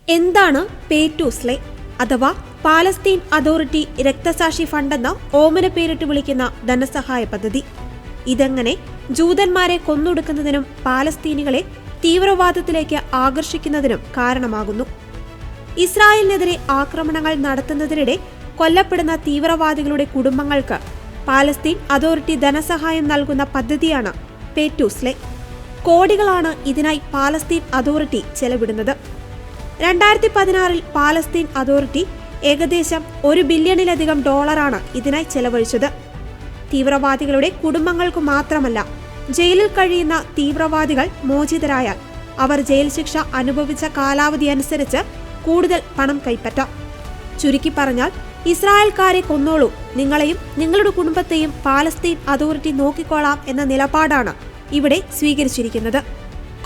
എന്താണ് pay to slay അഥവാ Palestine authority രക്തസാക്ഷി ഫണ്ടെന്ന ഓമന പേരിട്ട് വിളിക്കുന്ന ധനസഹായ പദ്ധതി? ഇതെങ്ങനെ ജൂതന്മാരെ കൊന്നൊടുക്കുന്നതിനും പാലസ്തീനികളെ തീവ്രവാദത്തിലേക്ക് ആകർഷിക്കുന്നതിനും കാരണമാകുന്നു? ഇസ്രായേലിനെതിരെ ആക്രമണങ്ങൾ നടത്തുന്നതിനിടെ കൊല്ലപ്പെടുന്ന തീവ്രവാദികളുടെ കുടുംബങ്ങൾക്ക് പാലസ്തീൻ അതോറിറ്റി ധനസഹായം നൽകുന്ന പദ്ധതിയാണ് പേ ടു സ്ലേ. കോടികളാണ് ഇതിനായി പാലസ്തീൻ അതോറിറ്റി ചെലവിടുന്നത്. 2016 പാലസ്തീൻ അതോറിറ്റി ഏകദേശം $1 ബില്യണിലധികം ഇതിനായി ചെലവഴിച്ചത്. തീവ്രവാദികളുടെ കുടുംബങ്ങൾക്ക് മാത്രമല്ല, ജയിലിൽ കഴിയുന്ന തീവ്രവാദികൾ മോചിതരായാൽ അവർ ജയിൽ ശിക്ഷ അനുഭവിച്ച കാലാവധി അനുസരിച്ച് കൂടുതൽ പണം കൈപ്പറ്റാം. ചുരുക്കി പറഞ്ഞാൽ, ഇസ്രായേൽക്കാരെ കൊന്നോളൂ, നിങ്ങളെയും നിങ്ങളുടെ കുടുംബത്തെയും പാലസ്തീൻ അതോറിറ്റി നോക്കിക്കോളാം എന്ന നിലപാടാണ് ഇവിടെ സ്വീകരിച്ചിരിക്കുന്നത്.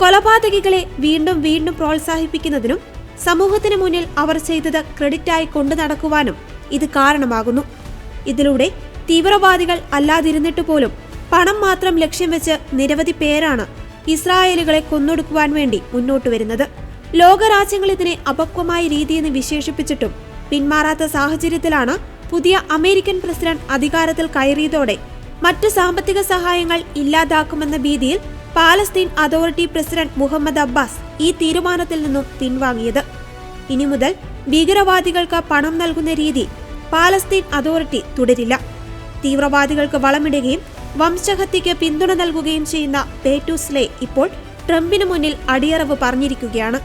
കൊലപാതകികളെ വീണ്ടും വീണ്ടും പ്രോത്സാഹിപ്പിക്കുന്നതിനും സമൂഹത്തിന് മുന്നിൽ അവർ ചെയ്തത് ക്രെഡിറ്റായി കൊണ്ടു നടക്കുവാനും ഇത് കാരണമാകുന്നു. ഇതിലൂടെ തീവ്രവാദികൾ അല്ലാതിരുന്നിട്ട് പോലും പണം മാത്രം ലക്ഷ്യം വെച്ച് നിരവധി പേരാണ് ഇസ്രായേലുകളെ കൊന്നൊടുക്കുവാൻ വേണ്ടി മുന്നോട്ട് വരുന്നത്. ലോകരാജ്യങ്ങൾ ഇതിനെ അപക്വമായ രീതിയെന്ന് വിശേഷിപ്പിച്ചിട്ടും പിന്മാറാത്ത സാഹചര്യത്തിലാണ് പുതിയ അമേരിക്കൻ പ്രസിഡന്റ് അധികാരത്തിൽ കയറിയതോടെ മറ്റു സാമ്പത്തിക സഹായങ്ങൾ ഇല്ലാതാക്കുമെന്ന ഭീതിയിൽ Palestine authority president Muhammad Abbas ഈ തീരുമാനത്തിൽ നിന്നും പിൻവാങ്ങിയത്. ഇനി മുതൽ ഭീകരവാദികൾക്ക് പണം നൽകുന്ന രീതി പാലസ്തീൻ അതോറിറ്റി തുടരില്ല. തീവ്രവാദികൾക്ക് വളമിടുകയും വംശഹത്യയ്ക്ക് പിന്തുണ നൽകുകയും ചെയ്യുന്ന പേ ടു സ്ലേ ഇപ്പോൾ ട്രംപിന് മുന്നിൽ അടിയറവ് പറഞ്ഞിരിക്കുകയാണ്.